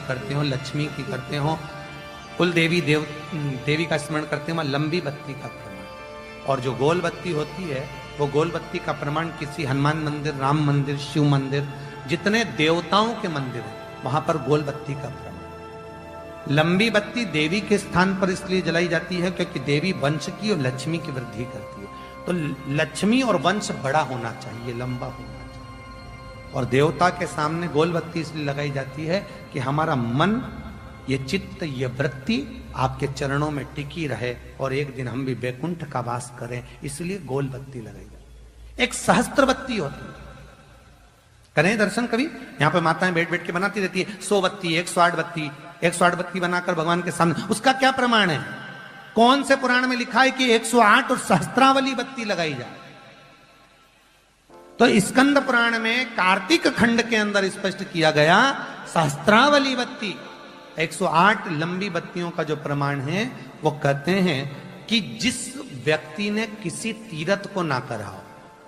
करते हो, लक्ष्मी की करते हो, कुल देवी का स्मरण करते हो, लंबी बत्ती का प्रमाण। और जो गोल बत्ती होती है वो गोल बत्ती का प्रमाण किसी हनुमान मंदिर, राम मंदिर, शिव मंदिर, जितने देवताओं के मंदिर हैं वहां पर गोल बत्ती का प्रमाण। लंबी बत्ती देवी के स्थान पर इसलिए जलाई जाती है क्योंकि देवी वंश की और लक्ष्मी की वृद्धि करती है। तो लक्ष्मी और वंश बड़ा होना चाहिए, लंबा होना चाहिए। और देवता के सामने गोल बत्ती इसलिए लगाई जाती है कि हमारा मन, ये चित्त, ये वृत्ति आपके चरणों में टिकी रहे और एक दिन हम भी वैकुंठ का वास करें, इसलिए गोल बत्ती लगाई जाती। एक सहस्त्र बत्ती होती है, करें दर्शन कभी, यहां पर माताएं बैठ बैठ के बनाती रहती है 100 बत्ती, 108 बत्ती, 108 बत्ती बनाकर भगवान के सामने। उसका क्या प्रमाण है? कौन से पुराण में लिखा है कि 108 और सहस्त्रावली बत्ती लगाई जाए? तो स्कंद पुराण में कार्तिक खंड के अंदर स्पष्ट किया गया, सहस्त्रावली बत्ती, 108 लंबी बत्तियों का जो प्रमाण है वो कहते हैं कि जिस व्यक्ति ने किसी तीर्थ को ना करा हो,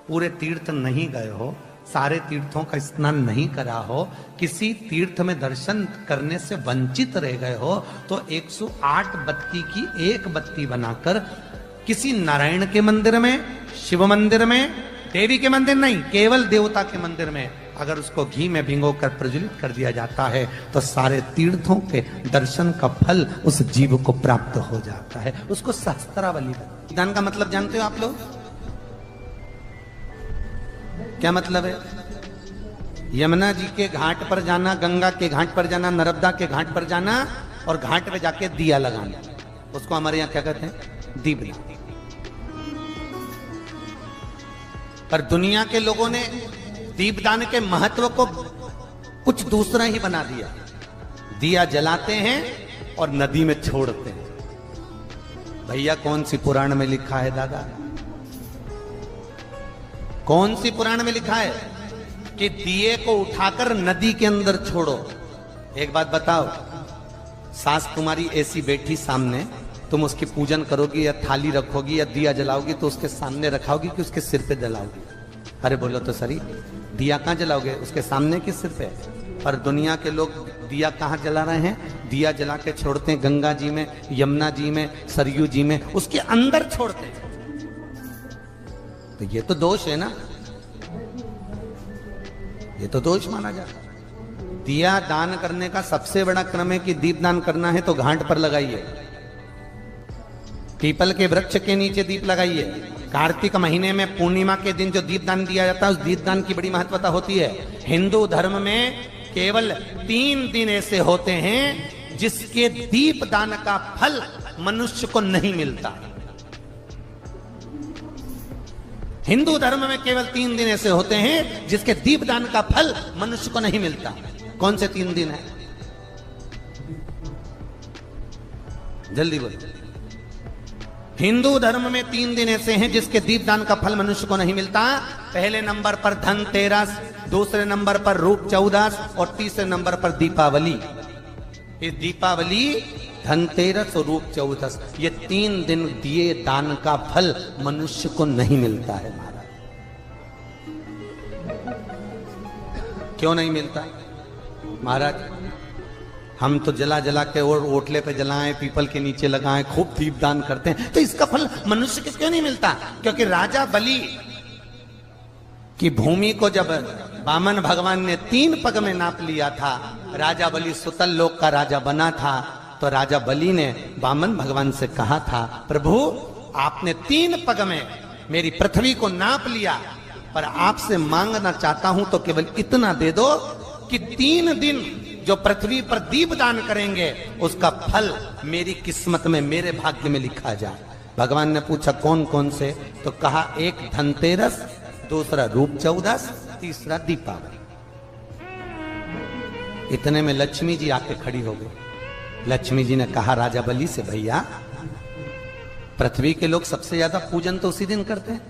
पूरे तीर्थ नहीं गए हो, सारे तीर्थों का स्नान नहीं करा हो, किसी तीर्थ में दर्शन करने से वंचित रह गए हो, तो 108 बत्ती की एक बत्ती बनाकर किसी नारायण के मंदिर में, शिव मंदिर में, देवी के मंदिर नहीं, केवल देवता के मंदिर में अगर उसको घी में भिगोकर प्रज्वलित कर दिया जाता है तो सारे तीर्थों के दर्शन का फल उस जीव को प्राप्त हो जाता है। उसको सहस्त्रावली बत्ती। दान का मतलब जानते हो आप लोग? क्या मतलब है? यमुना जी के घाट पर जाना, गंगा के घाट पर जाना, नर्मदा के घाट पर जाना और घाट पे जाके दिया लगाना, उसको हमारे यहाँ क्या कहते हैं? दीपदान। पर दुनिया के लोगों ने दीपदान के महत्व को कुछ दूसरा ही बना दिया। दिया जलाते हैं और नदी में छोड़ते हैं। भैया कौन सी पुराण में लिखा है दादा? कौन सी पुराण में लिखा है कि दिए को उठाकर नदी के अंदर छोड़ो? एक बात बताओ, सास तुम्हारी ऐसी बैठी सामने, तुम उसकी पूजन करोगी या थाली रखोगी या दिया जलाओगी तो उसके सामने रखाओगी कि उसके सिर पे जलाओगी? अरे बोलो तो सही, दिया कहां जलाओगे? उसके सामने कि सिर पे? पर दुनिया के लोग दिया कहां जला रहे हैं? दिया जला के छोड़ते हैं गंगा जी में, यमुना जी में, सरयू जी में, उसके अंदर छोड़ते हैं। तो ये तो दोष है ना, ये तो दोष माना जाता है। दिया दान करने का सबसे बड़ा क्रम है कि दीप दान करना है तो घाट पर लगाइए, पीपल के वृक्ष के नीचे दीप लगाइए। कार्तिक महीने में पूर्णिमा के दिन जो दीपदान दिया जाता है उस दीपदान की बड़ी महत्वता होती है। हिंदू धर्म में केवल 3 दिन ऐसे होते हैं जिसके दीपदान का फल मनुष्य को नहीं मिलता। हिंदू धर्म में केवल 3 दिन ऐसे होते हैं जिसके दीपदान का फल मनुष्य को नहीं मिलता। कौन से 3 दिन है? जल्दी बोलो। हिंदू धर्म में 3 दिन ऐसे हैं जिसके दीपदान का फल मनुष्य को नहीं मिलता। पहले नंबर पर धनतेरस, दूसरे नंबर पर रूप चौदस और तीसरे नंबर पर दीपावली। इस दीपावली, धनतेरस और रूप चौदस, ये 3 दिन दिए दान का फल मनुष्य को नहीं मिलता है महाराज। क्यों नहीं मिलता महाराज? हम तो जला जला के और ओटले पे जलाएं, पीपल के नीचे लगाएं, खूब दीपदान करते हैं, तो इसका फल मनुष्य को क्यों नहीं मिलता? क्योंकि राजा बलि की भूमि को जब वामन भगवान ने 3 पग में नाप लिया था, राजा बलि सुतल लोक का राजा बना था, तो राजा बलि ने वामन भगवान से कहा था, प्रभु आपने 3 पग में मेरी पृथ्वी को नाप लिया, पर आपसे मांगना चाहता हूं तो केवल इतना दे दो कि 3 दिन जो पृथ्वी पर दीपदान करेंगे उसका फल मेरी किस्मत में, मेरे भाग्य में लिखा जाए। भगवान ने पूछा कौन कौन से? तो कहा एक धनतेरस, दूसरा रूप चौदस, तीसरा दीपावली। इतने में लक्ष्मी जी आके खड़ी हो गई। लक्ष्मी जी ने कहा राजा बलि से, भैया पृथ्वी के लोग सबसे ज्यादा पूजन तो उसी दिन करते हैं,